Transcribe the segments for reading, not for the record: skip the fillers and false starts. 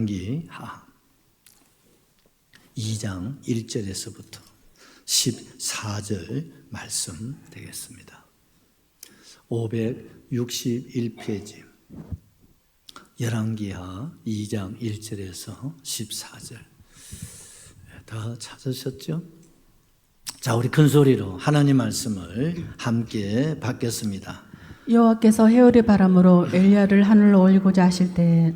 열왕기하 2장 1절에서부터 14절 말씀 되겠습니다. 561페이지 열왕기하 2장 1절에서 14절 다 찾으셨죠? 자, 우리 큰 소리로 하나님 말씀을 함께 받겠습니다. 여호와께서 해오리 바람으로 엘리야를 하늘로 올리고자 하실 때에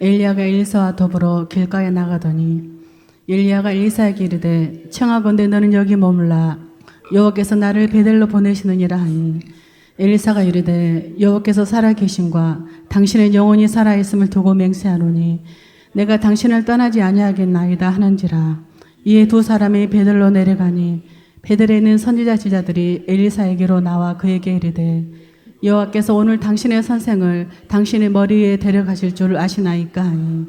엘리야가 엘리사와 더불어 길가에 나가더니 엘리야가 엘리사에게 이르되 청하건대 너는 여기 머물라 여호와께서 나를 베델로 보내시느니라 하니 엘리사가 이르되 여호와께서 살아계심과 당신의 영혼이 살아있음을 두고 맹세하노니 내가 당신을 떠나지 아니하겠나이다 하는지라. 이에 두 사람이 베델로 내려가니 베델에 있는 선지자 지자들이 엘리사에게로 나와 그에게 이르되 여호와께서 오늘 당신의 선생을 당신의 머리 위에 데려가실 줄 아시나이까 하니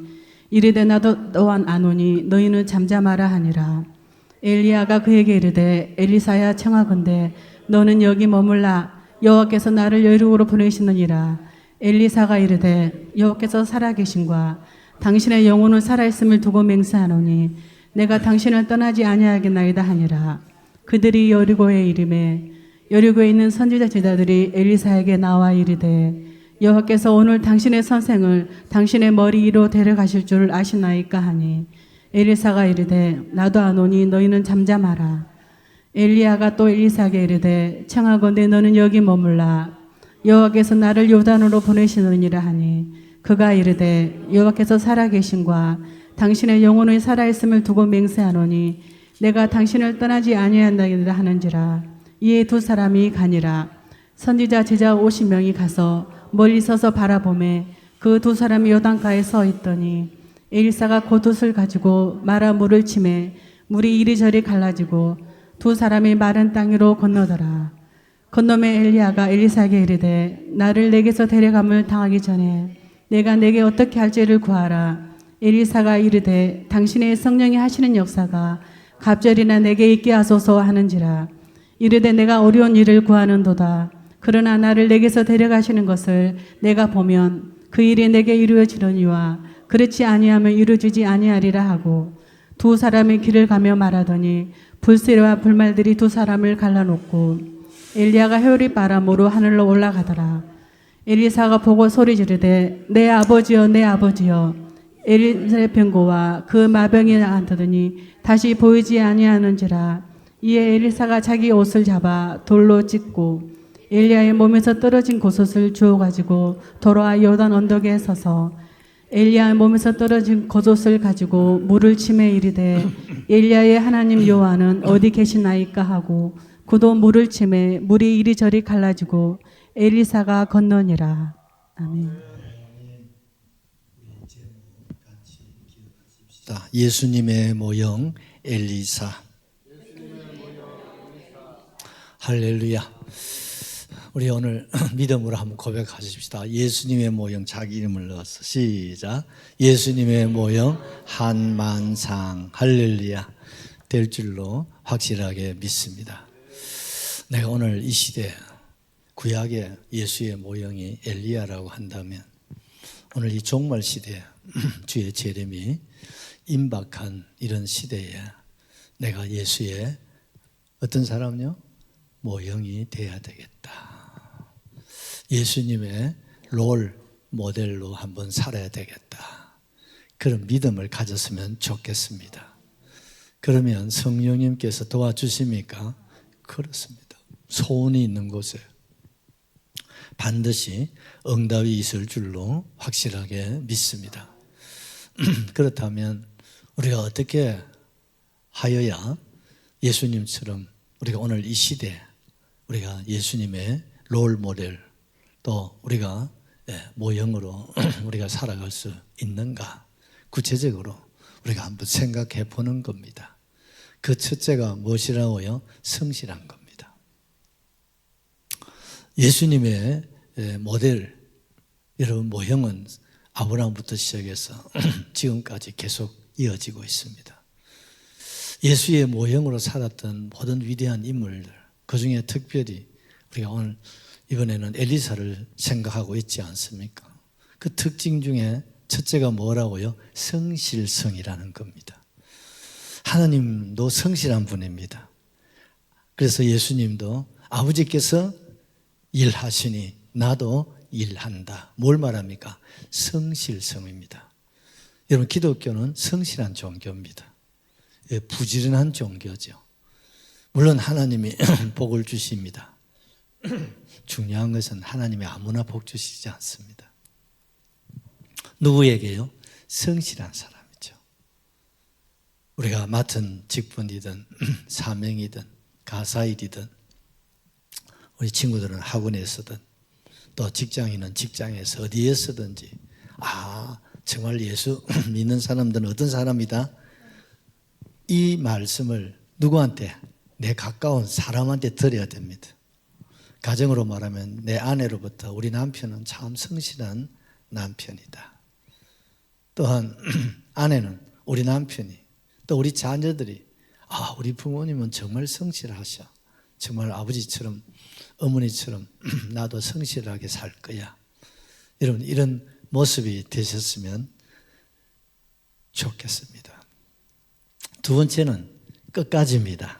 이르되 나도 또한 아노니 너희는 잠잠하라 하니라. 엘리야가 그에게 이르되 엘리사야 청하건대 너는 여기 머물라 여호와께서 나를 여리고로 보내시느니라. 엘리사가 이르되 여호와께서 살아계심과 당신의 영혼은 살아있음을 두고 맹세하노니 내가 당신을 떠나지 아니하겠나이다 하니라. 그들이 여리고에 이르매 여리고에 있는 선지자 제자들이 엘리사에게 나와 이르되 여호와께서 오늘 당신의 선생을 당신의 머리 위로 데려가실 줄 아시나이까 하니 엘리사가 이르되 나도 아노니 너희는 잠잠하라. 엘리야가 또 엘리사에게 이르되 청하건대 너는 여기 머물라 여호와께서 나를 요단으로 보내시느니라 하니 그가 이르되 여호와께서 살아계심과 당신의 영혼의 살아있음을 두고 맹세하노니 내가 당신을 떠나지 아니한다이다 하는지라. 이에 두 사람이 가니라. 선지자 제자 50명이 가서 멀리 서서 바라보매 그 두 사람이 요단가에 서 있더니 엘리사가 겉옷을 가지고 말아 물을 치매 물이 이리저리 갈라지고 두 사람이 마른 땅 위로 건너더라. 건너매 엘리야가 엘리사에게 이르되 나를 내게서 데려감을 당하기 전에 내가 내게 어떻게 할지를 구하라. 엘리사가 이르되 당신의 성령이 하시는 역사가 갑절이나 내게 있게 하소서 하는지라. 이르되 내가 어려운 일을 구하는도다. 그러나 나를 내게서 데려가시는 것을 내가 보면 그 일이 내게 이루어지려니와 그렇지 아니하면 이루어지지 아니하리라 하고 두 사람이 길을 가며 말하더니 불새와 불말들이 두 사람을 갈라놓고 엘리야가 해오리 바람으로 하늘로 올라가더라. 엘리사가 보고 소리 지르되 내 아버지여 내 아버지여. 엘리사의 병고와 그 마병이 나타더니 다시 보이지 아니하는지라. 이에 엘리사가 자기 옷을 잡아 돌로 찢고 엘리야의 몸에서 떨어진 겉옷을 주워 가지고 돌아와 요단 언덕에 서서 엘리야의 몸에서 떨어진 겉옷을 가지고 물을 치매 이르되 엘리야의 하나님 여호와는 어디 계시나이까 하고 그도 물을 치매 물이 이리저리 갈라지고 엘리사가 건너니라. 아멘. 예수님의 모형 엘리사. 할렐루야. 우리 오늘 믿음으로 한번 고백하십시다. 예수님의 모형 자기 이름을 넣어서 시작. 예수님의 모형 한만상. 할렐루야. 될 줄로 확실하게 믿습니다. 내가 오늘 이 시대 구약의 예수의 모형이 엘리야라고 한다면 오늘 이 종말 시대 주의 재림이 임박한 이런 시대에 내가 예수의 어떤 사람요? 모형이 돼야 되겠다. 예수님의 롤 모델로 한번 살아야 되겠다. 그런 믿음을 가졌으면 좋겠습니다. 그러면 성령님께서 도와주십니까? 그렇습니다. 소원이 있는 곳에 반드시 응답이 있을 줄로 확실하게 믿습니다. 그렇다면 우리가 어떻게 하여야 예수님처럼 우리가 오늘 이 시대에 우리가 예수님의 롤 모델 또 우리가 모형으로 우리가 살아갈 수 있는가? 구체적으로 우리가 한번 생각해 보는 겁니다. 그 첫째가 무엇이라고요? 성실한 겁니다. 예수님의 모델, 여러분 모형은 아브라함부터 시작해서 지금까지 계속 이어지고 있습니다. 예수의 모형으로 살았던 모든 위대한 인물들, 그 중에 특별히 우리가 오늘 이번에는 엘리사를 생각하고 있지 않습니까? 그 특징 중에 첫째가 뭐라고요? 성실성이라는 겁니다. 하나님도 성실한 분입니다. 그래서 예수님도 아버지께서 일하시니 나도 일한다. 뭘 말합니까? 성실성입니다. 여러분, 기독교는 성실한 종교입니다. 부지런한 종교죠. 물론 하나님이 복을 주십니다. 중요한 것은 하나님이 아무나 복 주시지 않습니다. 누구에게요? 성실한 사람이죠. 우리가 맡은 직분이든 사명이든 가사일이든 우리 친구들은 학원에서든 또 직장인은 직장에서 어디에서든지 정말 예수 믿는 사람들은 어떤 사람이다? 이 말씀을 누구한테? 내 가까운 사람한테 드려야 됩니다. 가정으로 말하면 내 아내로부터 우리 남편은 참 성실한 남편이다. 또한 아내는 우리 남편이 또 우리 자녀들이 우리 부모님은 정말 성실하셔. 정말 아버지처럼 어머니처럼 나도 성실하게 살 거야. 여러분 이런 모습이 되셨으면 좋겠습니다. 두 번째는 끝까지입니다.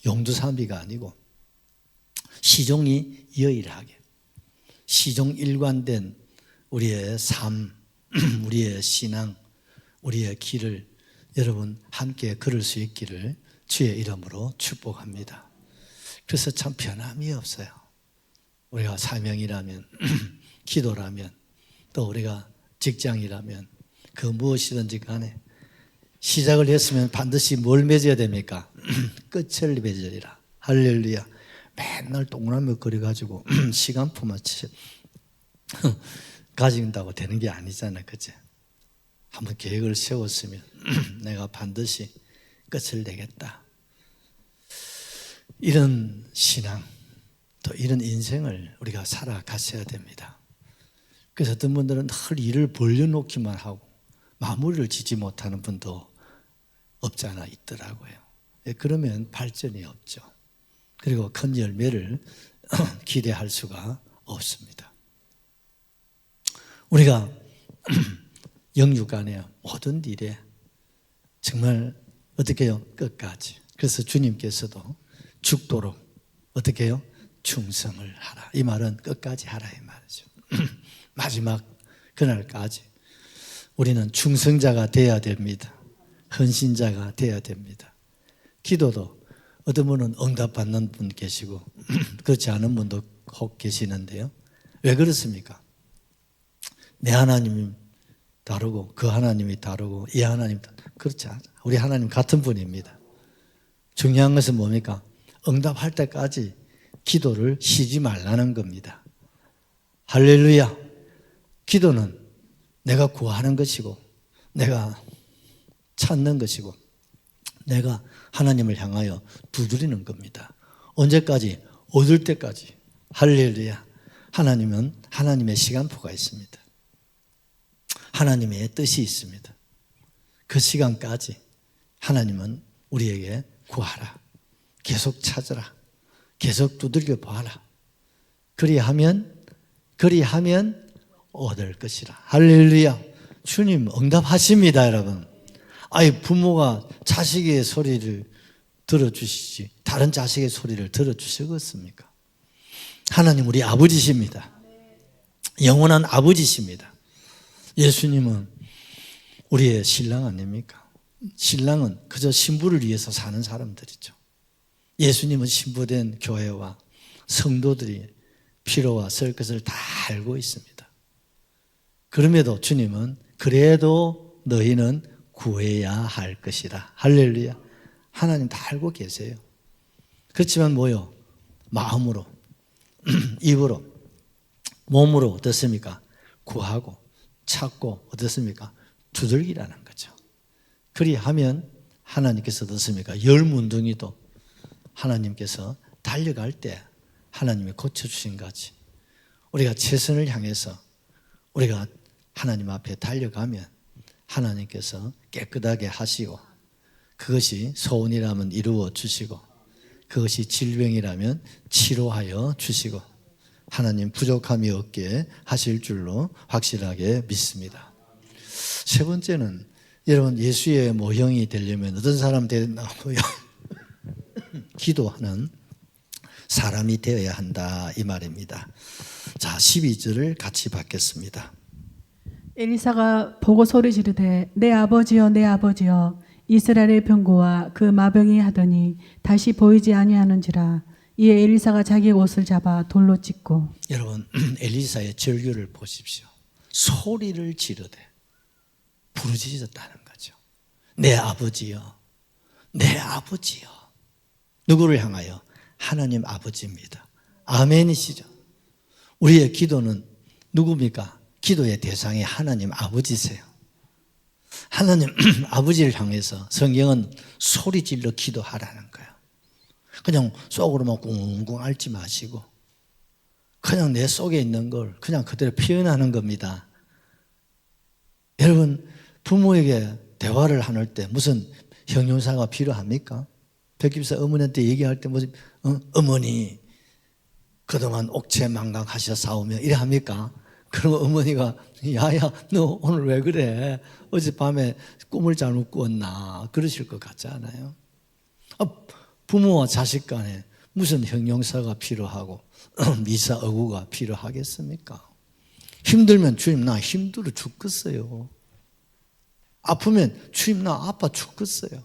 용두사미가 아니고 시종이 여일하게 시종일관된 우리의 삶, 우리의 신앙, 우리의 길을 여러분 함께 걸을 수 있기를 주의 이름으로 축복합니다. 그래서 참 변함이 없어요. 우리가 사명이라면 기도라면 또 우리가 직장이라면 그 무엇이든지 간에 시작을 했으면 반드시 뭘 맺어야 됩니까? 끝을 맺으리라. 할렐루야. 맨날 동그라미 그려가지고 시간표만 가진다고 되는 게 아니잖아요. 그치? 한번 계획을 세웠으면 내가 반드시 끝을 내겠다. 이런 신앙, 또 이런 인생을 우리가 살아가셔야 됩니다. 그래서 어떤 분들은 늘 일을 벌려놓기만 하고 마무리를 짓지 못하는 분도 없지 않아 있더라고요. 그러면 발전이 없죠. 그리고 큰 열매를 기대할 수가 없습니다. 우리가 영육 안에 모든 일에 정말 어떻게 해요? 끝까지. 그래서 주님께서도 죽도록 어떻게 해요? 충성을 하라. 이 말은 끝까지 하라 이 말이죠. 마지막 그날까지 우리는 충성자가 되어야 됩니다. 헌신자가 되어야 됩니다. 기도도 어떤 분은 응답받는 분 계시고 그렇지 않은 분도 혹 계시는데요. 왜 그렇습니까? 내 하나님이 다르고 그 하나님이 다르고 이 하나님 그렇지 않아요. 우리 하나님 같은 분입니다. 중요한 것은 뭡니까? 응답할 때까지 기도를 쉬지 말라는 겁니다. 할렐루야. 기도는 내가 구하는 것이고 내가 찾는 것이고 내가 하나님을 향하여 두드리는 겁니다. 언제까지? 얻을 때까지. 할렐루야. 하나님은 하나님의 시간표가 있습니다. 하나님의 뜻이 있습니다. 그 시간까지 하나님은 우리에게 구하라. 계속 찾으라. 계속 두들겨 보아라. 그리하면 얻을 것이라. 할렐루야. 주님 응답하십니다, 여러분. 부모가 자식의 소리를 들어주시지 다른 자식의 소리를 들어주시겠습니까? 하나님 우리 아버지십니다. 영원한 아버지십니다. 예수님은 우리의 신랑 아닙니까? 신랑은 그저 신부를 위해서 사는 사람들이죠. 예수님은 신부된 교회와 성도들이 필요와 쓸 것을 다 알고 있습니다. 그럼에도 주님은 그래도 너희는 구해야 할 것이다. 할렐루야. 하나님 다 알고 계세요. 그렇지만 뭐요? 마음으로, 입으로, 몸으로 어떻습니까? 구하고 찾고 어떻습니까? 두들기라는 거죠. 그리하면 하나님께서 어떻습니까? 열문둥이도 하나님께서 달려갈 때 하나님이 고쳐주신 거지. 우리가 최선을 향해서 우리가 하나님 앞에 달려가면 하나님께서 깨끗하게 하시고 그것이 소원이라면 이루어 주시고 그것이 질병이라면 치료하여 주시고 하나님 부족함이 없게 하실 줄로 확실하게 믿습니다. 세 번째는 여러분 예수의 모형이 되려면 어떤 사람 되나고요? 기도하는 사람이 되어야 한다 이 말입니다. 자, 12절을 같이 받겠습니다. 엘리사가 보고 소리 지르되 내 아버지여 내 아버지여 이스라엘의 병고와 그 마병이 하더니 다시 보이지 아니하는지라. 이에 엘리사가 자기 옷을 잡아 돌로 찢고. 여러분 엘리사의 절규를 보십시오. 소리를 지르되 부르짖었다는 거죠. 내 아버지여 내 아버지여. 누구를 향하여? 하나님 아버지입니다. 아멘이시죠. 우리의 기도는 누굽니까? 기도의 대상이 하나님 아버지세요. 하나님 아버지를 향해서 성경은 소리질러 기도하라는 거예요. 그냥 속으로만 꿍꿍 앓지 마시고 그냥 내 속에 있는 걸 그냥 그대로 표현하는 겁니다. 여러분 부모에게 대화를 나눌 때 무슨 형용사가 필요합니까? 백기사 어머니한테 얘기할 때 무슨 어머니 그동안 옥체망각하셔 싸우며 이래 합니까? 그러면 어머니가 야야 너 오늘 왜 그래? 어젯밤에 꿈을 잘못 꾸었나? 그러실 것 같지 않아요? 부모와 자식 간에 무슨 형용사가 필요하고 미사 어구가 필요하겠습니까? 힘들면 주님 나 힘들어 죽겠어요. 아프면 주님 나 아파 죽겠어요.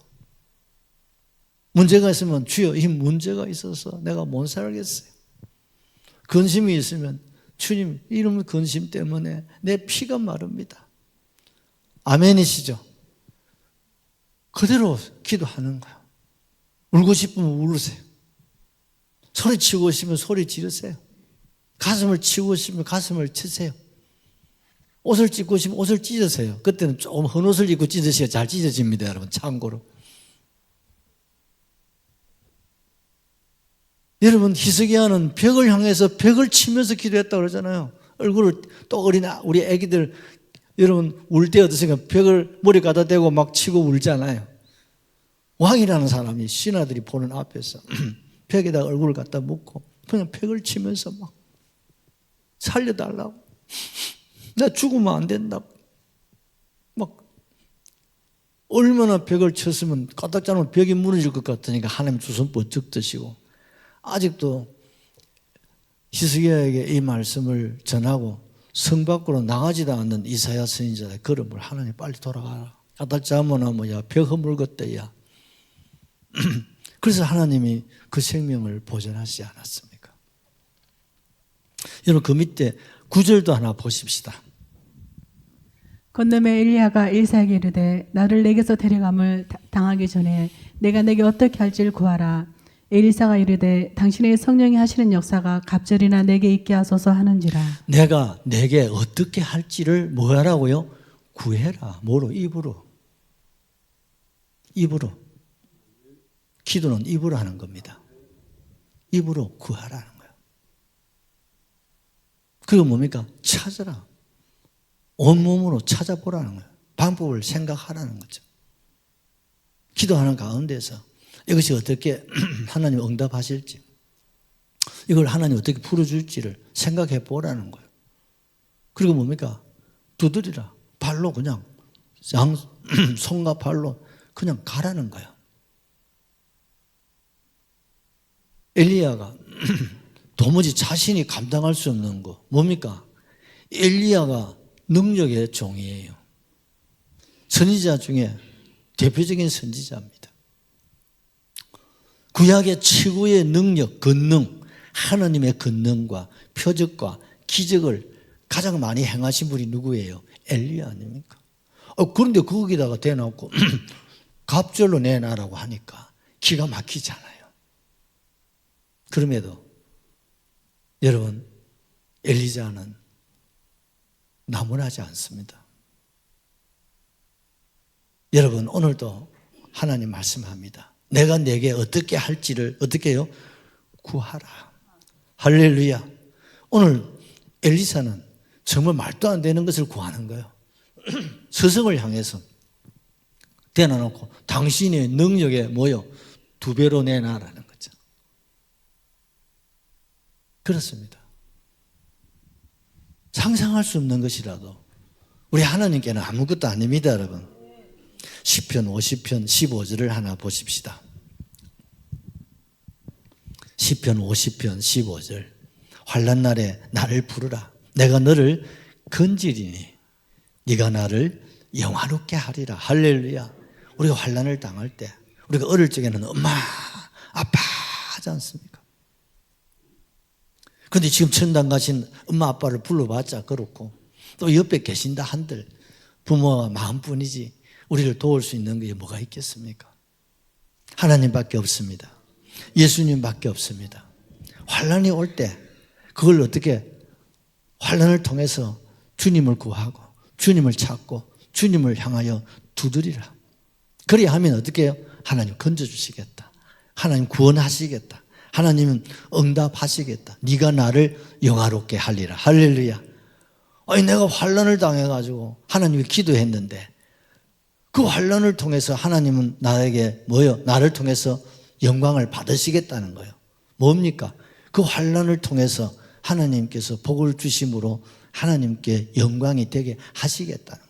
문제가 있으면 주여 이 문제가 있어서 내가 못 살겠어요. 근심이 있으면 주님 이런 근심 때문에 내 피가 마릅니다. 아멘이시죠? 그대로 기도하는 거예요. 울고 싶으면 울으세요. 소리치고 싶으면 소리 지르세요. 가슴을 치고 싶으면 가슴을 치세요. 옷을 찢고 싶으면 옷을 찢으세요. 그때는 조금 헌 옷을 입고 찢으셔야 잘 찢어집니다, 여러분. 참고로. 여러분 히스기야는 벽을 향해서 벽을 치면서 기도했다고 그러잖아요. 얼굴을 또 우리 애기들 여러분 울 때 어떠세요? 벽을 머리 갖다 대고 막 치고 울잖아요. 왕이라는 사람이 신하들이 보는 앞에서 벽에다 얼굴을 갖다 묻고 그냥 벽을 치면서 막 살려달라고 나 죽으면 안 된다고 막 얼마나 벽을 쳤으면 까딱 잘못 벽이 무너질 것 같으니까 하나님 두 손 번쩍 드시고 아직도 히스기야에게 이 말씀을 전하고 성 밖으로 나가지도 않는 이사야 선지자의 걸음을 하나님 빨리 돌아가라. 까딱 잘못하면 뭐야 벽 허물겠대야. 그래서 하나님이 그 생명을 보존하시지 않았습니까? 여러분 그 밑에 9절도 하나 보십시다. 건너매 엘리야가 엘사에게 이르되 나를 내게서 데려감을 당하기 전에 내가 내게 어떻게 할지를 구하라. 엘리사가 이르되 당신의 성령이 하시는 역사가 갑절이나 내게 있게 하소서 하는지라. 내가 내게 어떻게 할지를 뭐 하라고요? 구해라. 뭐로? 입으로. 입으로. 기도는 입으로 하는 겁니다. 입으로 구하라는 거예요. 그리고 뭡니까? 찾아라. 온몸으로 찾아보라는 거예요. 방법을 생각하라는 거죠. 기도하는 가운데서 이것이 어떻게 하나님 응답하실지 이걸 하나님 어떻게 풀어줄지를 생각해 보라는 거예요. 그리고 뭡니까? 두드리라. 발로 그냥 손과 발로 그냥 가라는 거예요. 엘리야가 도무지 자신이 감당할 수 없는 거 뭡니까? 엘리야가 능력의 종이에요. 선지자 중에 대표적인 선지자입니다. 구약의 최고의 능력, 권능, 하나님의 권능과 표적과 기적을 가장 많이 행하신 분이 누구예요? 엘리야 아닙니까? 그런데 거기다가 대놓고 갑절로 내놔라고 하니까 기가 막히잖아요. 그럼에도 여러분 엘리자는 나무라지 않습니다. 여러분 오늘도 하나님 말씀합니다. 내가 내게 어떻게 할지를 어떻게 해요? 구하라. 할렐루야. 오늘 엘리사는 정말 말도 안 되는 것을 구하는 거예요. 스승을 향해서 대놔놓고 당신의 능력에 뭐요? 2배로 내놔라는 거죠. 그렇습니다. 상상할 수 없는 것이라도 우리 하나님께는 아무것도 아닙니다, 여러분. 시편 50편 15절을 하나 보십시다. 시편 50편 15절. 환난 날에 나를 부르라. 내가 너를 건지리니 네가 나를 영화롭게 하리라. 할렐루야. 우리가 환난을 당할 때, 우리가 어릴 적에는 엄마, 아빠 하지 않습니까? 그런데 지금 천당 가신 엄마 아빠를 불러봤자 그렇고, 또 옆에 계신다 한들 부모와 마음뿐이지 우리를 도울 수 있는 게 뭐가 있겠습니까? 하나님밖에 없습니다. 예수님밖에 없습니다. 환난이 올 때 그걸 어떻게, 환난을 통해서 주님을 구하고 주님을 찾고 주님을 향하여 두드리라. 그래야 하면 어떻게 해요? 하나님 건져주시겠다. 하나님 구원하시겠다. 하나님은 응답하시겠다. 네가 나를 영화롭게 하리라. 할렐루야. 아니 내가 환난을 당해가지고 하나님께 기도했는데 그 환난을 통해서 하나님은 나에게 뭐요? 나를 통해서 영광을 받으시겠다는 거예요. 뭡니까? 그 환난을 통해서 하나님께서 복을 주심으로 하나님께 영광이 되게 하시겠다는 거예요.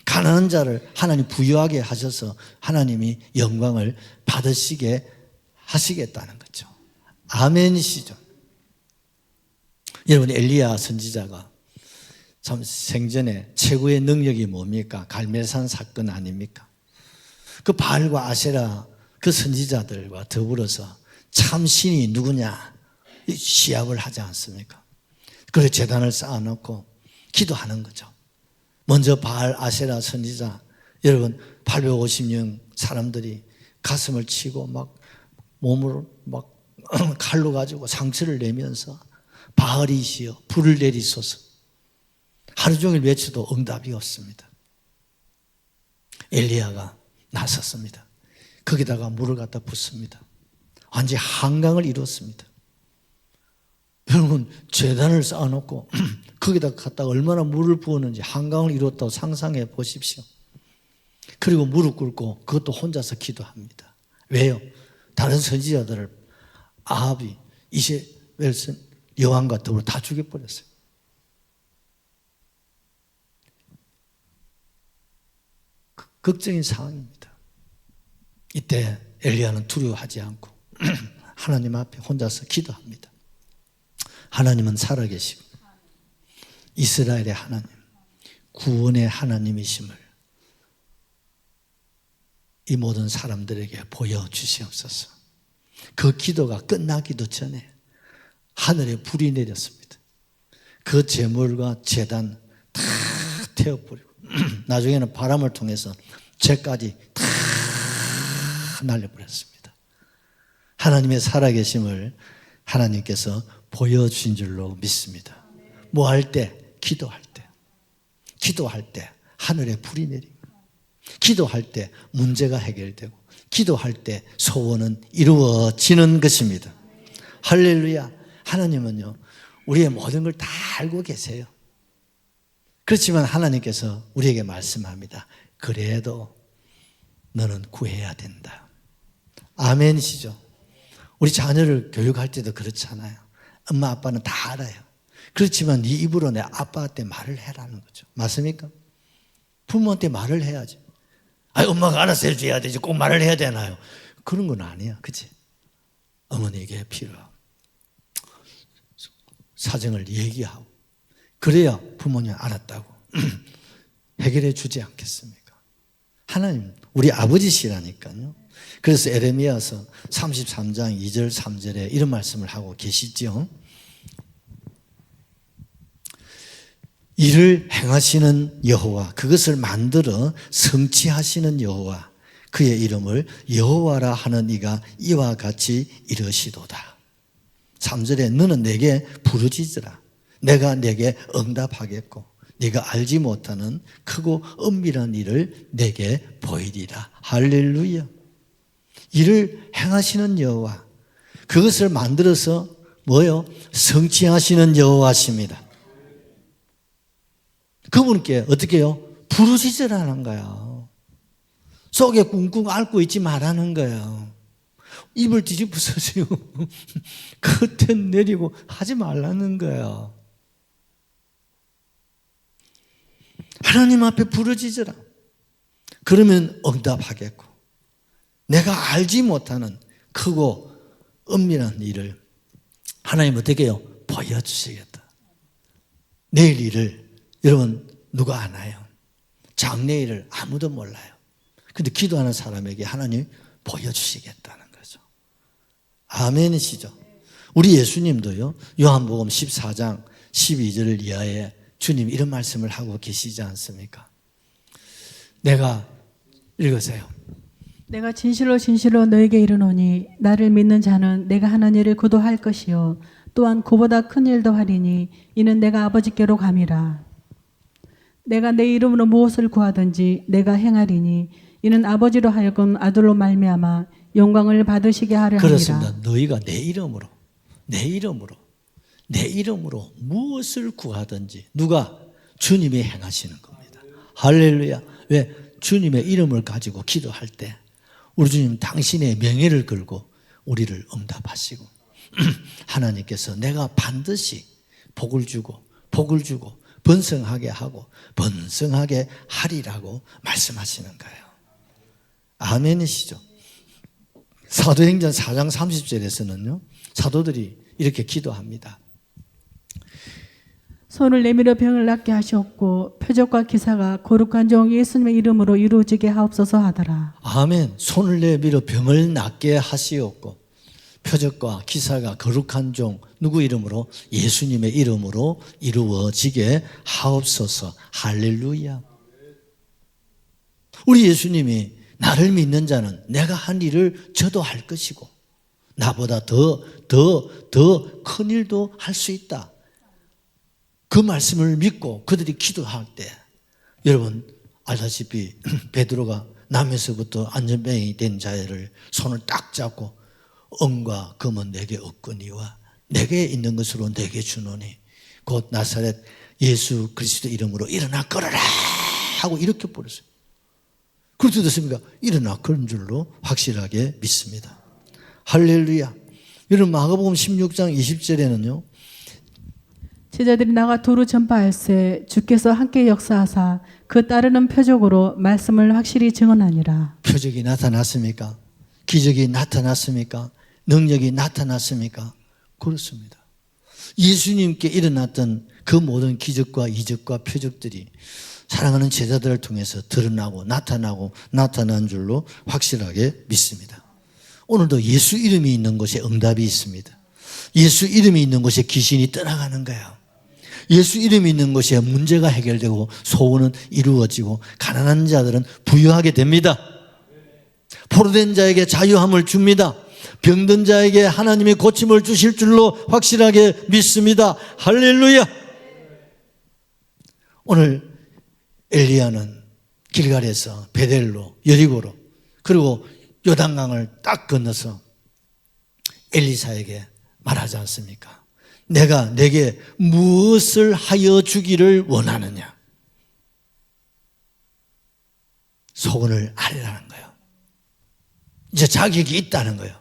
가난한 자를 하나님 부유하게 하셔서 하나님이 영광을 받으시게 하시겠다는 거죠. 아멘이시죠. 여러분, 엘리야 선지자가 참 생전에 최고의 능력이 뭡니까? 갈멜산 사건 아닙니까? 그 바알과 아세라 그 선지자들과 더불어서 참 신이 누구냐 시합을 하지 않습니까? 그래서 제단을 쌓아놓고 기도하는 거죠. 먼저 바알 아세라 선지자, 여러분 850명 사람들이 가슴을 치고 막 몸을 막 칼로 가지고 상처를 내면서 바알이시여 불을 내리소서 하루 종일 외쳐도 응답이 없습니다. 엘리야가 나섰습니다. 거기다가 물을 갖다 붓습니다. 완전히 한강을 이뤘습니다. 여러분 제단을 쌓아놓고 거기다 갖다가 얼마나 물을 부었는지 한강을 이뤘다고 상상해 보십시오. 그리고 무릎 꿇고 그것도 혼자서 기도합니다. 왜요? 다른 선지자들을 아합이 이세벨 여왕과 더불어 다 죽여버렸어요. 걱정인 상황입니다. 이때 엘리야는 두려워하지 않고 하나님 앞에 혼자서 기도합니다. 하나님은 살아계시고 이스라엘의 하나님, 구원의 하나님이심을 이 모든 사람들에게 보여주시옵소서. 그 기도가 끝나기도 전에 하늘에 불이 내렸습니다. 그 제물과 제단 다 태워버리고 나중에는 바람을 통해서 죄까지 다 날려버렸습니다. 하나님의 살아계심을 하나님께서 보여주신 줄로 믿습니다. 뭐 할 때? 기도할 때 하늘에 불이 내리고, 기도할 때 문제가 해결되고, 기도할 때 소원은 이루어지는 것입니다. 할렐루야. 하나님은요 우리의 모든 걸 다 알고 계세요. 그렇지만 하나님께서 우리에게 말씀합니다. 그래도 너는 구해야 된다. 아멘이시죠? 우리 자녀를 교육할 때도 그렇잖아요. 엄마 아빠는 다 알아요. 그렇지만 네 입으로 내 아빠한테 말을 해라는 거죠. 맞습니까? 부모한테 말을 해야지. 아니 엄마가 알아서 해줘야 되지 꼭 말을 해야 되나요? 그런 건 아니야. 그치? 어머니에게 필요하고 사정을 얘기하고 그래야 부모님 알았다고 해결해 주지 않겠습니까? 하나님 우리 아버지시라니까요. 그래서 에레미야서 33장 2절 3절에 이런 말씀을 하고 계시죠. 이를 행하시는 여호와, 그것을 만들어 성취하시는 여호와, 그의 이름을 여호와라 하는 이가 이와 같이 이르시도다. 3절에 너는 내게 부르짖으라. 내가 내게 응답하겠고 네가 알지 못하는 크고 은밀한 일을 내게 보이리라. 할렐루야. 이를 행하시는 여호와, 그것을 만들어서 뭐요? 성취하시는 여호와십니다. 그분께 어떻게 해요? 부르짖으라는 거야. 속에 꿍꿍 앓고 있지 말라는 거야. 입을 뒤집어서지고 겉에 내리고 하지 말라는 거야. 하나님 앞에 부르짖으라. 그러면 응답하겠고, 내가 알지 못하는 크고 은밀한 일을 하나님 어떻게 해요? 보여주시겠다. 내일 일을 여러분 누가 아나요? 장래일을 아무도 몰라요. 근데 기도하는 사람에게 하나님 보여주시겠다는 거죠. 아멘이시죠? 우리 예수님도요, 요한복음 14장 12절 이하에 주님 이런 말씀을 하고 계시지 않습니까? 내가 읽으세요. 내가 진실로 진실로 너에게 이르노니 나를 믿는 자는 내가 하는 일을 그도 할 것이요 또한 그보다 큰 일도 하리니 이는 내가 아버지께로 감이라. 내가 내 이름으로 무엇을 구하든지 내가 행하리니 이는 아버지로 하여금 아들로 말미암아 영광을 받으시게 하려 함이라. 그렇습니다. 너희가 내 이름으로 무엇을 구하든지 누가? 주님이 행하시는 겁니다. 할렐루야. 왜? 주님의 이름을 가지고 기도할 때 우리 주님 당신의 명예를 걸고 우리를 응답하시고 하나님께서 내가 반드시 복을 주고 번성하게 하고 번성하게 하리라고 말씀하시는 거예요. 아멘이시죠? 사도행전 4장 30절에서는요 사도들이 이렇게 기도합니다. 손을 내밀어 병을 낫게 하시옵고 표적과 기사가 거룩한 종 예수님의 이름으로 이루어지게 하옵소서 하더라. 아멘. 손을 내밀어 병을 낫게 하시옵고 표적과 기사가 거룩한 종 누구 이름으로? 예수님의 이름으로 이루어지게 하옵소서. 할렐루야. 우리 예수님이 나를 믿는 자는 내가 한 일을 저도 할 것이고 나보다 더 큰 일도 할 수 있다. 그 말씀을 믿고 그들이 기도할 때 여러분 알다시피 베드로가 남에서부터 안전병이 된 자를 손을 딱 잡고 은과 금은 내게 없거니와 내게 있는 것으로 내게 주노니 곧 나사렛 예수 그리스도 이름으로 일어나 걸어라 하고 이렇게 부르셨어요. 그렇게 됐습니까? 일어나 그런 줄로 확실하게 믿습니다. 할렐루야. 여러분 마가복음 16장 20절에는요 제자들이 나가 도로 전파할세 주께서 함께 역사하사 그 따르는 표적으로 말씀을 확실히 증언하니라. 표적이 나타났습니까? 기적이 나타났습니까? 능력이 나타났습니까? 그렇습니다. 예수님께 일어났던 그 모든 기적과 이적과 표적들이 사랑하는 제자들을 통해서 드러나고 나타난 줄로 확실하게 믿습니다. 오늘도 예수 이름이 있는 곳에 응답이 있습니다. 예수 이름이 있는 곳에 귀신이 떠나가는 거예요. 예수 이름이 있는 곳에 문제가 해결되고 소원은 이루어지고 가난한 자들은 부유하게 됩니다. 포로된 자에게 자유함을 줍니다. 병든 자에게 하나님이 고침을 주실 줄로 확실하게 믿습니다. 할렐루야. 오늘 엘리야는 길갈에서 베델로 여리고로 그리고 요단강을 딱 건너서 엘리사에게 말하지 않습니까? 내가 내게 무엇을 하여 주기를 원하느냐? 소원을 아뢰라는 거예요. 이제 자격이 있다는 거예요.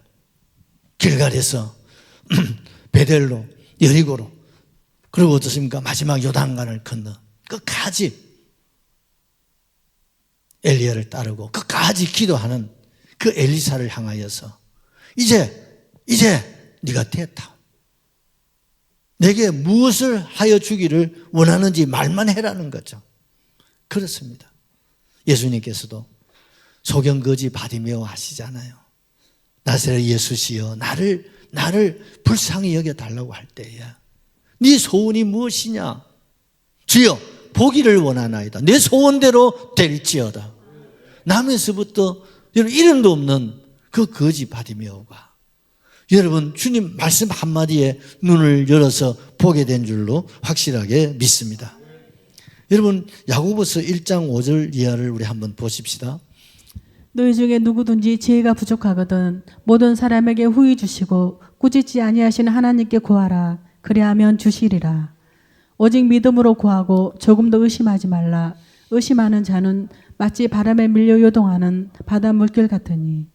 길갈에서 베델로 여리고로 그리고 어떻습니까? 마지막 요단강을 건너 끝까지 엘리야를 따르고 끝까지 기도하는 그 엘리사를 향하여서 이제 네가 됐다. 내게 무엇을 하여 주기를 원하는지 말만 해라는 거죠. 그렇습니다. 예수님께서도 소경거지 바디메오 하시잖아요. 나사렛 예수시여 나를 불쌍히 여겨달라고 할 때에 네 소원이 무엇이냐? 주여 보기를 원하나이다. 내 소원대로 될지어다. 남에서부터 여러분 이름도 없는 그 거지 바디메오가 여러분 주님 말씀 한마디에 눈을 열어서 보게 된 줄로 확실하게 믿습니다. 여러분 야고보서 1장 5절 이하를 우리 한번 보십시다. 너희 중에 누구든지 지혜가 부족하거든 모든 사람에게 후히 주시고 꾸짖지 아니하시는 하나님께 구하라. 그리하면 주시리라. 오직 믿음으로 구하고 조금도 의심하지 말라. 의심하는 자는 마치 바람에 밀려 요동하는 바다 물결 같으니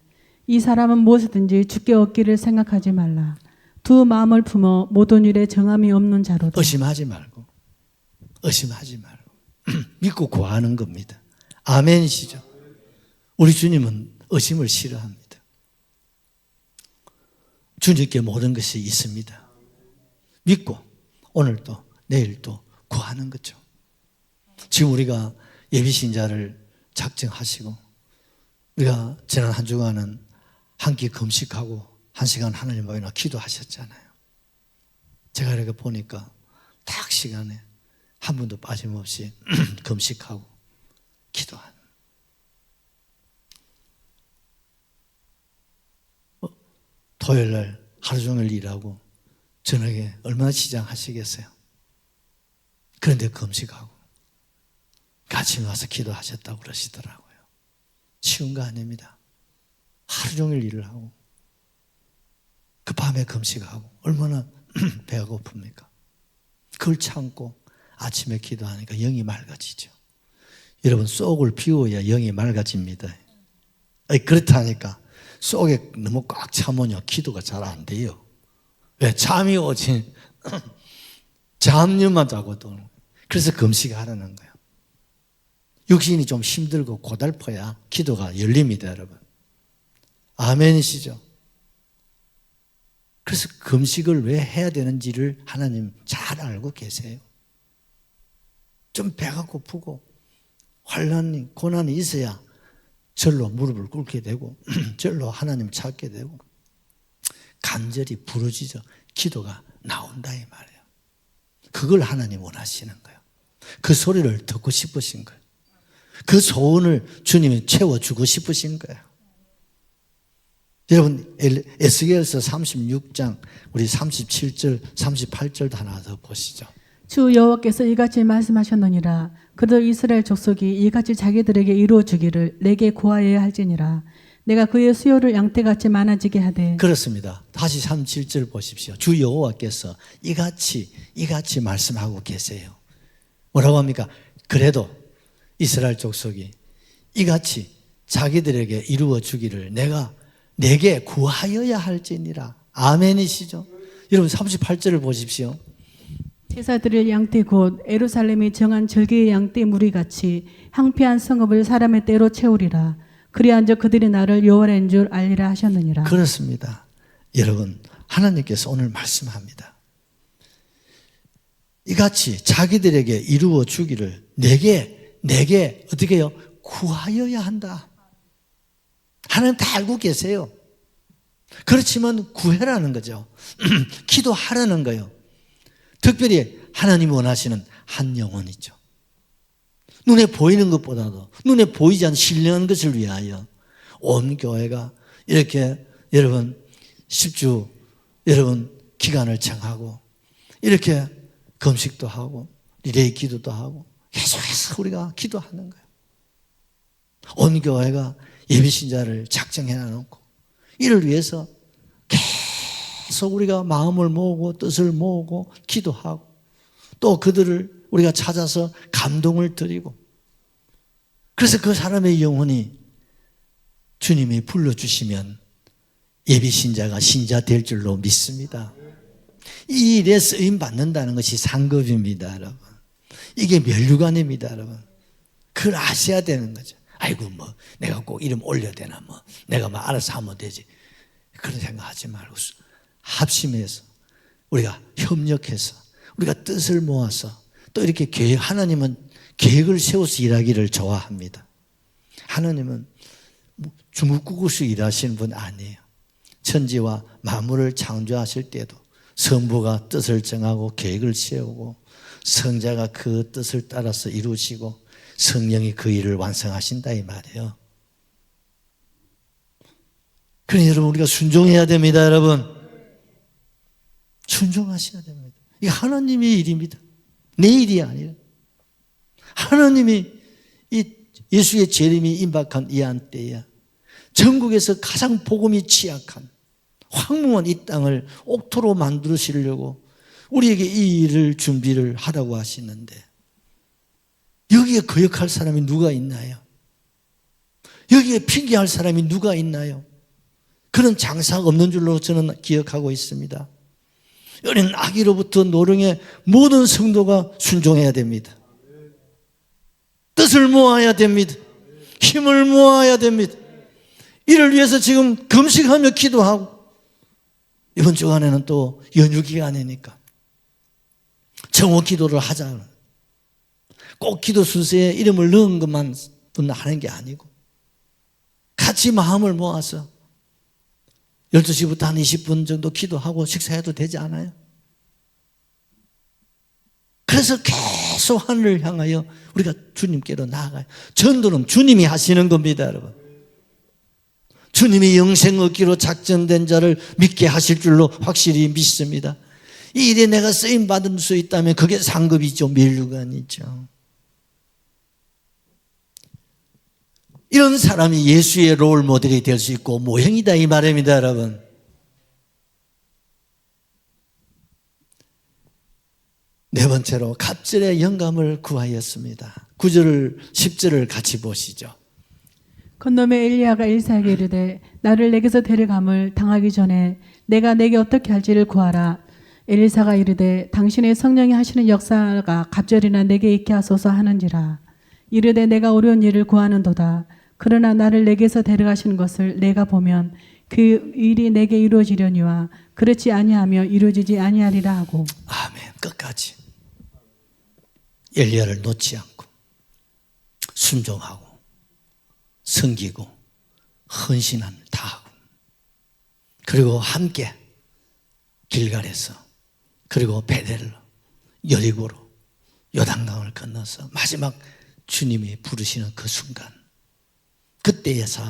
이 사람은 무엇이든지 주께 얻기를 생각하지 말라. 두 마음을 품어 모든 일에 정함이 없는 자로다. 의심하지 말고 믿고 구하는 겁니다. 아멘이시죠? 우리 주님은 의심을 싫어합니다. 주님께 모든 것이 있습니다. 믿고 오늘도 내일도 구하는 거죠. 지금 우리가 예비신자를 작정하시고 우리가 지난 한 주간은 한 끼 금식하고 1시간 하나님 앞에 기도하셨잖아요. 제가 이렇게 보니까 딱 시간에 한 분도 빠짐없이 금식하고 기도하는. 토요일 날 하루 종일 일하고 저녁에 얼마나 시장하시겠어요? 그런데 금식하고 같이 와서 기도하셨다고 그러시더라고요. 쉬운 거 아닙니다. 하루 종일 일을 하고 그 밤에 금식하고 얼마나 배가 고픕니까? 그걸 참고 아침에 기도하니까 영이 맑아지죠. 여러분 속을 비워야 영이 맑아집니다. 그렇다니까 속에 너무 꽉 차면요 기도가 잘 안 돼요. 왜? 잠이 오지. 잠념만 자고도. 그래서 금식하라는 거예요. 육신이 좀 힘들고 고달퍼야 기도가 열립니다, 여러분. 아멘이시죠? 그래서 금식을 왜 해야 되는지를 하나님 잘 알고 계세요. 좀 배가 고프고 환난이 고난이 있어야 절로 무릎을 꿇게 되고 절로 하나님 찾게 되고 간절히 부르짖어 기도가 나온다 이 말이에요. 그걸 하나님 원하시는 거예요. 그 소리를 듣고 싶으신 거예요. 그 소원을 주님이 채워주고 싶으신 거예요. 여러분 에스겔서 36장 우리 37절 38절도 하나 더 보시죠. 주 여호와께서 이같이 말씀하셨느니라. 그들 이스라엘 족속이 이같이 자기들에게 이루어 주기를 내게 구하여야 할지니라. 내가 그의 수요를 양떼같이 많아지게 하되. 그렇습니다. 다시 37절 보십시오. 주 여호와께서 이같이 말씀하고 계세요. 뭐라고 합니까? 그래도 이스라엘 족속이 이같이 자기들에게 이루어 주기를 내게 구하여야 할지니라. 아멘이시죠? 여러분 38절을 보십시오. 제사 드릴 양떼 곧 예루살렘이 정한 절기의 양떼 무리같이 향피한 성읍을 사람의 때로 채우리라. 그리한즉 그들이 나를 여호와인 줄 알리라 하셨느니라. 그렇습니다. 여러분 하나님께서 오늘 말씀합니다. 이같이 자기들에게 이루어 주기를 내게 어떻게 해요? 구하여야 한다. 하나님 다 알고 계세요. 그렇지만 구해라는 거죠. 기도하라는 거예요. 특별히 하나님이 원하시는 한 영혼이죠. 눈에 보이는 것보다도 눈에 보이지 않는 신령한 것을 위하여 온 교회가 이렇게 여러분 10주 여러분 기간을 정하고 이렇게 금식도 하고 리레이 기도도 하고 계속해서 우리가 기도하는 거예요. 온 교회가 예비신자를 작정해 놔놓고 이를 위해서 계속 우리가 마음을 모으고 뜻을 모으고 기도하고 또 그들을 우리가 찾아서 감동을 드리고 그래서 그 사람의 영혼이 주님이 불러주시면 예비신자가 신자 될 줄로 믿습니다. 이 일에 쓰임 받는다는 것이 상급입니다, 여러분. 이게 면류관입니다, 여러분. 그걸 아셔야 되는 거죠. 아이고 내가 꼭 이름 올려야 되나 내가 알아서 하면 되지. 그런 생각하지 말고 합심해서 우리가 협력해서 우리가 뜻을 모아서 또 이렇게 하나님은 계획을 세워서 일하기를 좋아합니다. 하나님은 중국국으로 일하시는 분 아니에요. 천지와 만물을 창조하실 때도 성부가 뜻을 정하고 계획을 세우고 성자가 그 뜻을 따라서 이루시고 성령이 그 일을 완성하신다 이 말이에요. 그러니 여러분 우리가 순종해야 됩니다, 여러분. 순종하셔야 됩니다. 이게 하나님의 일입니다. 내 일이 아니라 하나님이 이 예수의 재림이 임박한 이 한때야 전국에서 가장 복음이 취약한 황무한 이 땅을 옥토로 만드시려고 우리에게 이 일을 준비를 하라고 하시는데 여기에 거역할 사람이 누가 있나요? 여기에 핑계할 사람이 누가 있나요? 그런 장사가 없는 줄로 저는 기억하고 있습니다. 어린 아기로부터 노령의 모든 성도가 순종해야 됩니다. 뜻을 모아야 됩니다. 힘을 모아야 됩니다. 이를 위해서 지금 금식하며 기도하고, 이번 주간에는 또 연휴 기간이니까 정오 기도를 하자. 꼭 기도 순서에 이름을 넣은 것만 하는 게 아니고 같이 마음을 모아서 12시부터 한 20분 정도 기도하고 식사해도 되지 않아요? 그래서 계속 하늘을 향하여 우리가 주님께로 나아가요. 전도는 주님이 하시는 겁니다, 여러분. 주님이 영생 얻기로 작정된 자를 믿게 하실 줄로 확실히 믿습니다. 이 일에 내가 쓰임받을 수 있다면 그게 상급이죠. 면류관이죠. 이런 사람이 예수의 롤 모델이 될 수 있고 모형이다 이 말입니다, 여러분. 네 번째로 갑절의 영감을 구하였습니다. 9절 10절을 같이 보시죠. 건너매 엘리야가 엘사에게 이르되 나를 내게서 데려감을 당하기 전에 내가 내게 어떻게 할지를 구하라. 엘리사가 이르되 당신의 성령이 하시는 역사가 갑절이나 내게 있게 하소서 하는지라. 이르되 내가 어려운 일을 구하는도다. 그러나 나를 내게서 데려가시는 것을 내가 보면 그 일이 내게 이루어지려니와 그렇지 아니하며 이루어지지 아니하리라 하고. 아멘. 끝까지 엘리야를 놓지 않고 순종하고 섬기고 헌신함을 다하고, 그리고 함께 길갈에서, 그리고 베델로, 여리고로 요단강을 건너서 마지막 주님이 부르시는 그 순간, 그때에서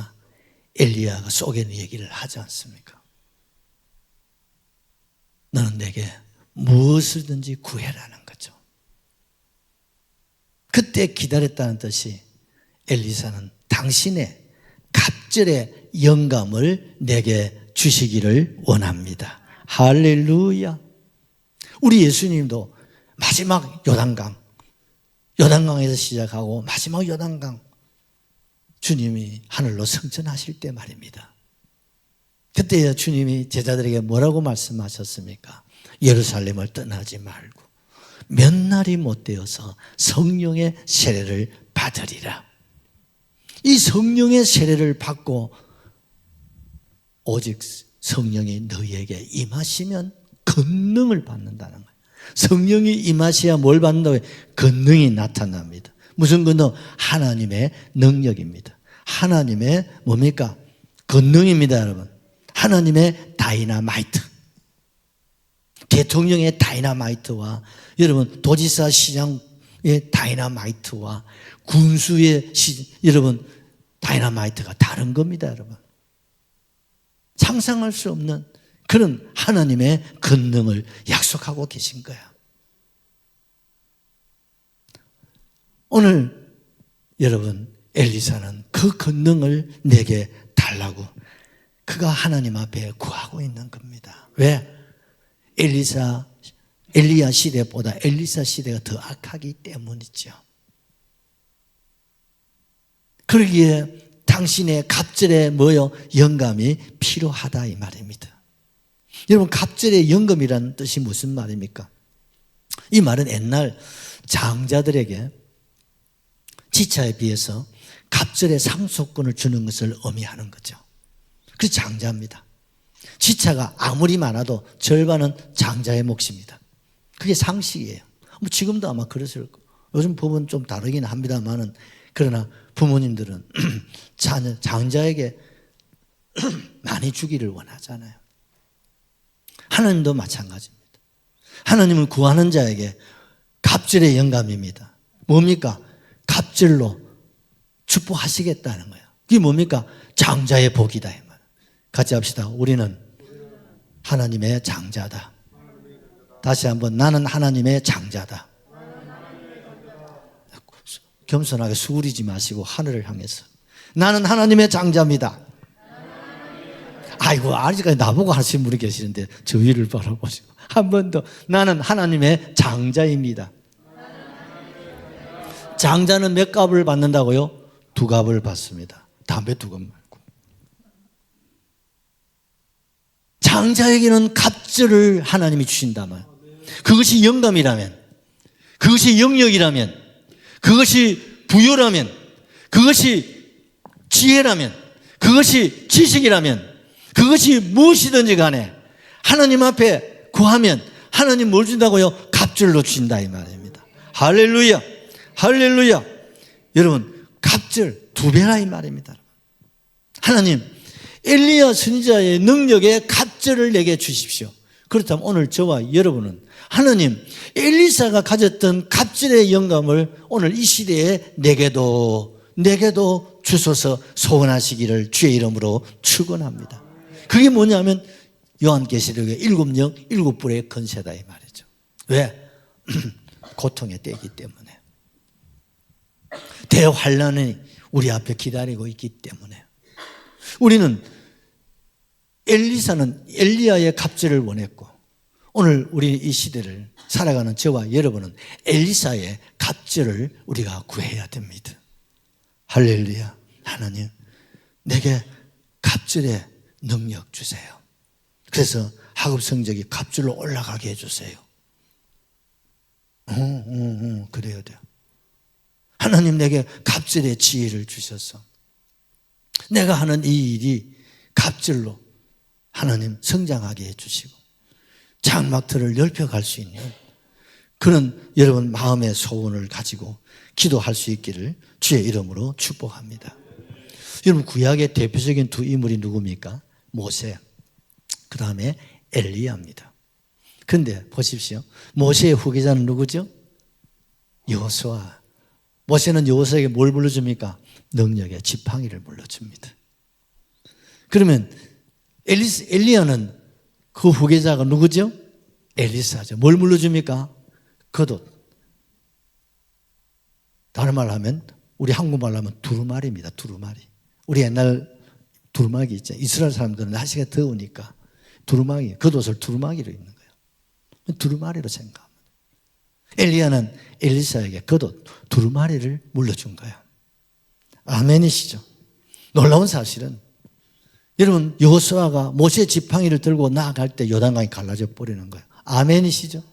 엘리야가 속에는 얘기를 하지 않습니까? 너는 내게 무엇을든지 구해라는 거죠. 그때 기다렸다는 뜻이 엘리사는 당신의 갑절의 영감을 내게 주시기를 원합니다. 할렐루야. 우리 예수님도 마지막 요단강에서 시작하고 마지막 요단강, 주님이 하늘로 승천하실 때 말입니다. 그때 주님이 제자들에게 뭐라고 말씀하셨습니까? 예루살렘을 떠나지 말고 몇 날이 못 되어서 성령의 세례를 받으리라. 이 성령의 세례를 받고 오직 성령이 너희에게 임하시면 권능을 받는다는 거예요. 성령이 임하셔야 뭘 받는다고요? 권능이 나타납니다. 무슨 권능? 하나님의 능력입니다. 하나님의 뭡니까? 권능입니다, 여러분. 하나님의 다이나마이트. 대통령의 다이나마이트와 여러분 도지사 시장의 다이나마이트와 군수의 여러분 다이나마이트가 다른 겁니다, 여러분. 상상할 수 없는 그런 하나님의 권능을 약속하고 계신 거야. 오늘 여러분 엘리사는 그 권능을 내게 달라고 그가 하나님 앞에 구하고 있는 겁니다. 왜? 엘리야 시대보다 엘리사 시대가 더 악하기 때문이죠. 그러기에 당신의 갑절의 영감이 필요하다 이 말입니다. 여러분 갑절의 영감이라는 뜻이 무슨 말입니까? 이 말은 옛날 장자들에게 지차에 비해서 갑절의 상속권을 주는 것을 의미하는 거죠. 그래서 장자입니다. 지차가 아무리 많아도 절반은 장자의 몫입니다. 그게 상식이에요. 뭐 지금도 아마 그랬을 거예요. 요즘 법은 좀 다르긴 합니다만은, 그러나 부모님들은 장자에게 많이 주기를 원하잖아요. 하나님도 마찬가지입니다. 하나님은 구하는 자에게 갑절의 영감입니다. 뭡니까? 갑절로 축복하시겠다는 거예요. 그게 뭡니까? 장자의 복이다 이 말. 같이 합시다. 우리는 하나님의 장자다. 다시 한번, 나는 하나님의 장자다. 겸손하게 수그리지 마시고 하늘을 향해서, 나는 하나님의 장자입니다. 아이고, 아직까지 나보고 하시는 분이 계시는데 저 위를 바라보시고 한 번 더, 나는 하나님의 장자입니다. 장자는 몇 값을 받는다고요? 2값을 받습니다. 담배 2값 말고. 장자에게는 갑절을 하나님이 주신다면, 그것이 영감이라면, 그것이 영역이라면, 그것이 부여라면, 그것이 지혜라면, 그것이 지식이라면, 그것이 무엇이든지 간에 하나님 앞에 구하면 하나님 뭘 준다고요? 갑절로 주신다 이 말입니다. 할렐루야, 할렐루야. 여러분, 갑절 2배라 이 말입니다. 하나님, 엘리야 선지자의 능력에 갑절을 내게 주십시오. 그렇다면 오늘 저와 여러분은 하나님, 엘리사가 가졌던 갑절의 영감을 오늘 이 시대에 내게도 주소서 소원하시기를 주의 이름으로 축원합니다. 그게 뭐냐면 요한계시록의 7영 7불의 건세다 이 말이죠. 왜? 고통의 때이기 때문에, 대환란이 우리 앞에 기다리고 있기 때문에. 우리는 엘리사는 엘리야의 갑절을 원했고, 오늘 우리 이 시대를 살아가는 저와 여러분은 엘리사의 갑절을 우리가 구해야 됩니다. 할렐루야. 하나님, 내게 갑절의 능력 주세요. 그래서 학업 성적이 갑절로 올라가게 해주세요. 그래야 돼요. 하나님, 내게 갑절의 지혜를 주셔서 내가 하는 이 일이 갑절로 하나님 성장하게 해주시고 장막틀을 넓혀갈 수 있는 그런 여러분 마음의 소원을 가지고 기도할 수 있기를 주의 이름으로 축복합니다. 여러분, 구약의 대표적인 2 인물이 누굽니까? 모세, 그 다음에 엘리야입니다. 그런데 보십시오. 모세의 후계자는 누구죠? 여호수아. 모세는 여호수아에게 뭘 불러줍니까? 능력의 지팡이를 불러줍니다. 그러면 엘리야는 그 후계자가 누구죠? 엘리사죠. 뭘 불러줍니까? 겉옷. 다른 말로 하면, 우리 한국말로 하면 두루마리입니다. 두루마리. 우리 옛날 두루마기 있죠. 이스라엘 사람들은 날씨가 더우니까 두루마기, 겉옷을 두루마기로 입는 거예요. 두루마리로 생각합니다. 엘리야는 엘리사에게 겉옷, 두루마리를 물려준 거예요. 아멘이시죠? 놀라운 사실은 여러분, 여호수아가 모세 지팡이를 들고 나아갈 때 요단강이 갈라져 버리는 거예요. 아멘이시죠?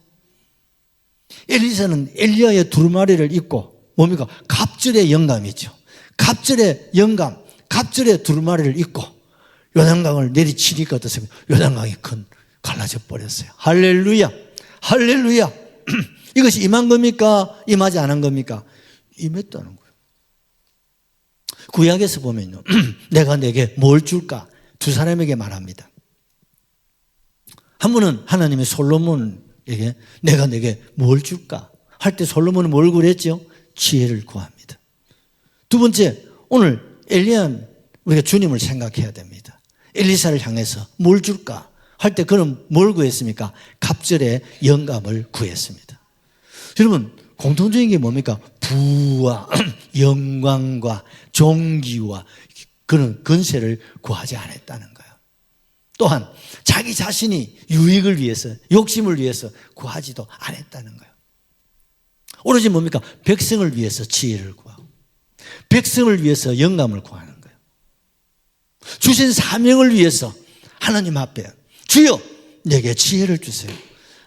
엘리사는 엘리야의 두루마리를 입고 뭡니까? 갑절의 영감이죠. 갑절의 영감, 갑절의 두루마리를 입고 요단강을 내리치니까 어떻습니까? 요단강이 갈라져 버렸어요. 할렐루야, 할렐루야. 이것이 임한 겁니까? 임하지 않은 겁니까? 임했다는 거예요. 구약에서 보면요, 내가 내게 뭘 줄까? 2 사람에게 말합니다. 한 분은 하나님이 솔로몬에게 내가 내게 뭘 줄까? 할 때 솔로몬은 뭘 구했죠? 지혜를 구합니다. 2 번째, 오늘 엘리야는 우리가 주님을 생각해야 됩니다. 엘리사를 향해서 뭘 줄까? 할 때 그는 뭘 구했습니까? 갑절의 영감을 구했습니다. 여러분, 공통적인 게 뭡니까? 부와 영광과 존귀와 그런 권세를 구하지 않았다는 거예요. 또한 자기 자신이 유익을 위해서, 욕심을 위해서 구하지도 않았다는 거예요. 오로지 뭡니까? 백성을 위해서 지혜를 구하고 백성을 위해서 영감을 구하는 거예요. 주신 사명을 위해서 하나님 앞에 주여 내게 지혜를 주세요.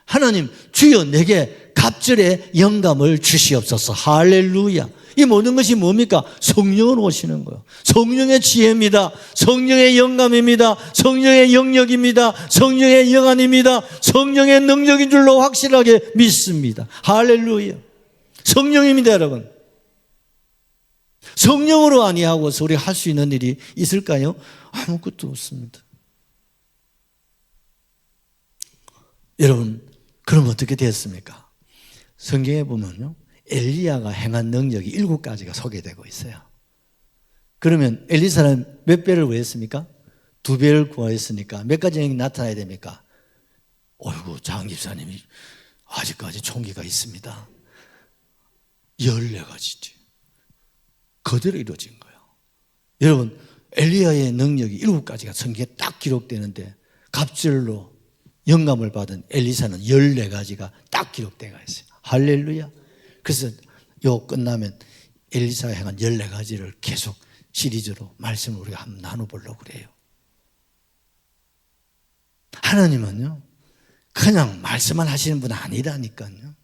하나님, 주여 내게 갑절의 영감을 주시옵소서. 할렐루야. 이 모든 것이 뭡니까? 성령으로 오시는 거예요. 성령의 지혜입니다. 성령의 영감입니다. 성령의 영역입니다. 성령의 영안입니다. 성령의 능력인 줄로 확실하게 믿습니다. 할렐루야. 성령입니다, 여러분. 성령으로 아니하고서 우리가 할 수 있는 일이 있을까요? 아무것도 없습니다. 여러분, 그럼 어떻게 되었습니까? 성경에 보면요, 엘리야가 행한 능력이 7가지가 소개되고 있어요. 그러면 엘리사는 몇 배를 구했습니까? 2배를 구했으니까 몇 가지 능력이 나타나야 됩니까? 어이구, 장 집사님이 아직까지 총기가 있습니다. 14가지지. 그대로 이루어진 거예요. 여러분, 엘리야의 능력이 7가지가 성경에 딱 기록되는데 갑절로 영감을 받은 엘리사는 14가지가 딱 기록되어 있어요. 할렐루야. 그래서 요 끝나면 엘리사가 행한 14가지를 계속 시리즈로 말씀을 우리가 한번 나눠보려고 그래요. 하나님은요, 그냥 말씀만 하시는 분 아니라니까요.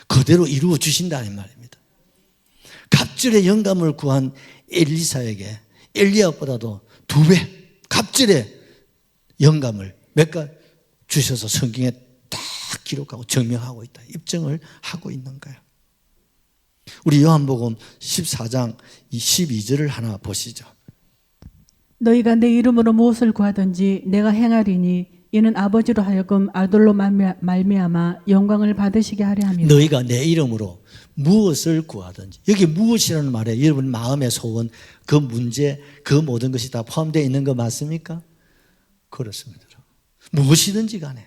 그대로 이루어 주신다는 말입니다. 갑절의 영감을 구한 엘리사에게 엘리야보다도 2배 갑절의 영감을 몇 가지 주셔서 성경에 딱 기록하고 증명하고 있다. 입증을 하고 있는 거예요. 우리 요한복음 14장 12절을 하나 보시죠. 너희가 내 이름으로 무엇을 구하든지 내가 행하리니 이는 아버지로 하여금 아들로 말미암아 영광을 받으시게 하려 함이라. 너희가 내 이름으로 무엇을 구하든지. 여기 무엇이라는 말에 여러분 마음의 소원, 그 문제, 그 모든 것이 다 포함되어 있는 거 맞습니까? 그렇습니다. 무엇이든지 간에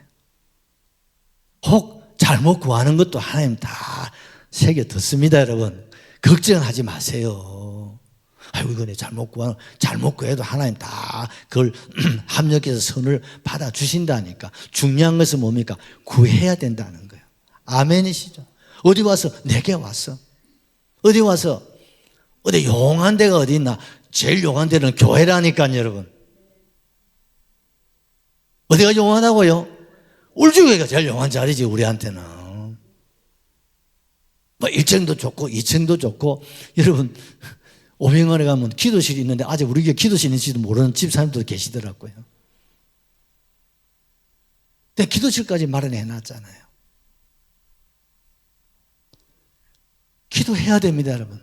혹 잘못 구하는 것도 하나님 다 새겨 듣습니다. 여러분 걱정하지 마세요. 아이고 이거 내 잘못 구해도 하나님 다 그걸 합력해서 선을 받아주신다니까. 중요한 것은 뭡니까? 구해야 된다는 거예요. 아멘이시죠? 어디 와서 내게 왔어. 어디 와서 어디 용한 데가 어디 있나? 제일 용한 데는 교회라니까요. 여러분 어디가 용하다고요? 울주교회가 제일 용한 자리지 우리한테는. 뭐 1층도 좋고 2층도 좋고. 여러분 500원에 가면 기도실이 있는데 아직 우리 교회 기도실 있는지도 모르는 집사님도 계시더라고요. 근데 기도실까지 마련해 놨잖아요. 기도해야 됩니다. 여러분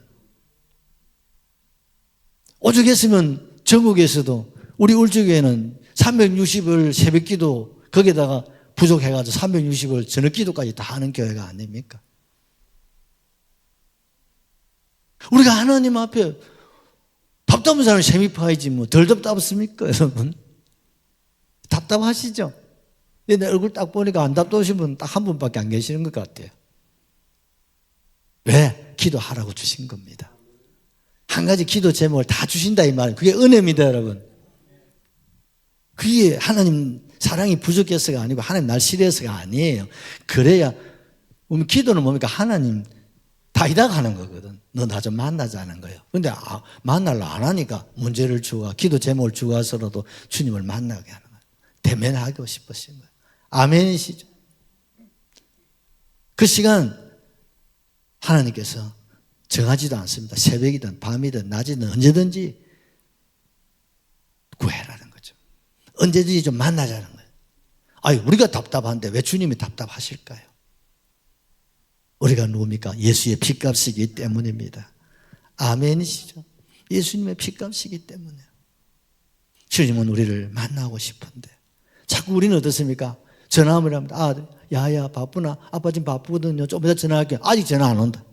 오죽했으면 전국에서도 우리 울주교회는 360을 새벽기도 거기다가 부족해가지고 360을 저녁기도까지 다 하는 교회가 아닙니까? 우리가 하나님 앞에 답답한 사람은 셈이파이지 뭐 덜 답답습니까 여러분? 답답하시죠? 내 얼굴 딱 보니까 안 답답하신 분 딱 한 분밖에 안 계시는 것 같아요. 왜? 기도하라고 주신 겁니다. 한 가지 기도 제목을 다 주신다 이 말. 그게 은혜입니다 여러분. 그게 하나님 사랑이 부족해서가 아니고 하나님 날 싫어해서가 아니에요. 그래야 기도는 뭡니까? 하나님 다이다가 하는 거거든. 너 나 좀 만나자는 거예요. 그런데 만나려 안 하니까 문제를 주고 기도 제목을 주고 와서라도 주님을 만나게 하는 거예요. 대면하고 싶으신 거예요. 아멘이시죠? 그 시간 하나님께서 정하지도 않습니다. 새벽이든 밤이든 낮이든 언제든지 구해라는 거죠. 언제든지 좀 만나자는 거예요. 아니 우리가 답답한데 왜 주님이 답답하실까요? 우리가 누굽니까? 예수의 피값이기 때문입니다. 아멘이시죠? 예수님의 피값이기 때문에 주님은 우리를 만나고 싶은데 자꾸 우리는 어떻습니까? 전화를 합니다. 야야 바쁘나? 아빠 지금 바쁘거든요. 좀 이따 전화할게요. 아직 전화 안 온다.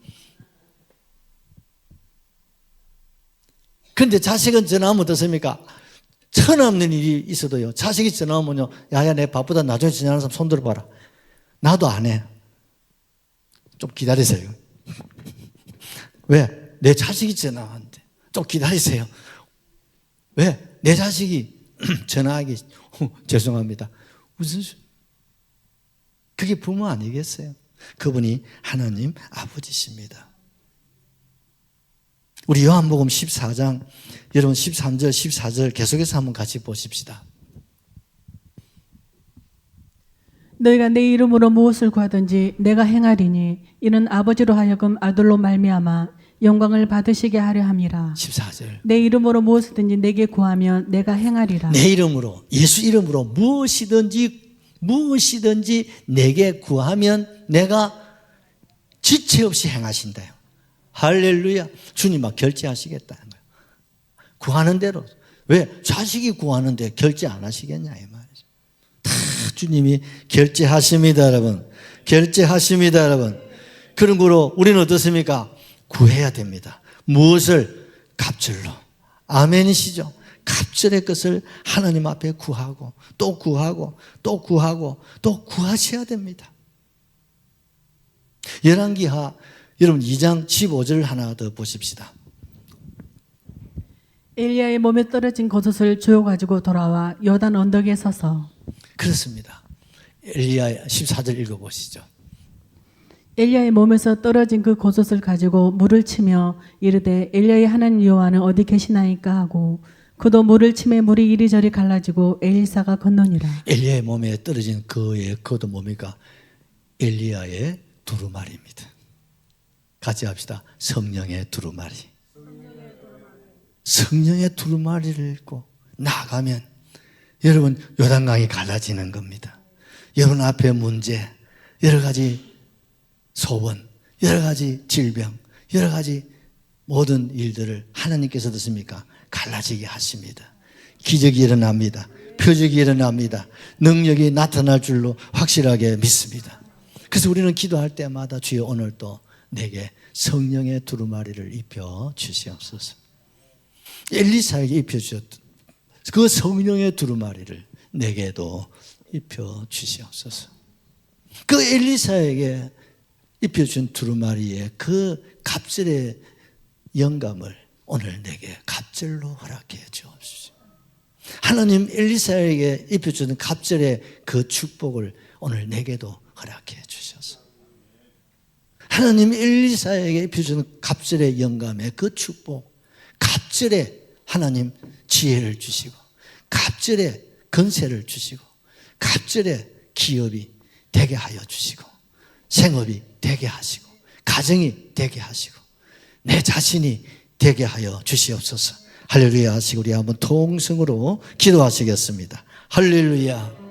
그런데 자식은 전화하면 어떻습니까? 천없는 일이 있어도요. 자식이 전화하면요. 야야 내 바쁘다. 나중에 전화하는 사람 손 들어봐라. 나도 안 해. 좀 기다리세요. 왜? 내 자식이 전화하는데 좀 기다리세요. 왜? 내 자식이 전화하기 죄송합니다. 무슨 그게 부모 아니겠어요? 그분이 하나님 아버지십니다. 우리 요한복음 14장 여러분 13절 14절 계속해서 한번 같이 보십시다. 너희가 내 이름으로 무엇을 구하든지 내가 행하리니 이는 아버지로 하여금 아들로 말미암아 영광을 받으시게 하려 함이라. 14절 내 이름으로 무엇이든지 내게 구하면 내가 행하리라. 내 이름으로 예수 이름으로 무엇이든지 내게 구하면 내가 지체 없이 행하신다요. 할렐루야. 주님 막 결제하시겠다는 거예요. 구하는 대로. 왜? 자식이 구하는데 결제 안 하시겠냐 이 말이죠. 다 주님이 결제하십니다 여러분. 결제하십니다 여러분. 그런 거로 우리는 어떻습니까? 구해야 됩니다. 무엇을? 갑절로. 아멘이시죠? 갑절의 것을 하나님 앞에 구하고 또 구하고 또 구하고 또 구하셔야 됩니다. 열왕기하 여러분 2장 15절 하나 더 보십시다. 엘리야의 몸에 떨어진 겉옷을 주워 가지고 돌아와 요단 언덕에 서서. 그렇습니다. 엘리야 14절 읽어보시죠. 엘리야의 몸에서 떨어진 그 겉옷을 가지고 물을 치며 이르되 엘리야의 하나님 여호와는 어디 계시나이까 하고 그도 물을 치매 물이 이리저리 갈라지고 엘리사가 건너니라. 엘리야의 몸에 떨어진 그도 뭡니까? 엘리야의 두루마리입니다. 같이 합시다. 성령의 두루마리. 성령의 두루마리를 읽고 나가면 여러분 요단강이 갈라지는 겁니다. 여러분 앞에 문제, 여러 가지 소원, 여러 가지 질병, 여러 가지 모든 일들을 하나님께서 듣습니까? 갈라지게 하십니다. 기적이 일어납니다. 표적이 일어납니다. 능력이 나타날 줄로 확실하게 믿습니다. 그래서 우리는 기도할 때마다 주여 오늘도 내게 성령의 두루마리를 입혀 주시옵소서. 엘리사에게 입혀 주셨던 그 성령의 두루마리를 내게도 입혀 주시옵소서. 그 엘리사에게 입혀준 두루마리의 그 갑절의 영감을 오늘 내게 갑절로 허락해 주옵소서. 하나님 엘리사에게 입혀주는 갑절의 그 축복을 오늘 내게도 허락해 주셔서 하나님 엘리사에게 입혀주는 갑절의 영감의 그 축복, 갑절에 하나님 지혜를 주시고 갑절에 건세를 주시고 갑절에 기업이 되게 하여 주시고 생업이 되게 하시고 가정이 되게 하시고 내 자신이 되게 하여 주시옵소서. 할렐루야 하시고 우리 한번 통성으로 기도하시겠습니다. 할렐루야.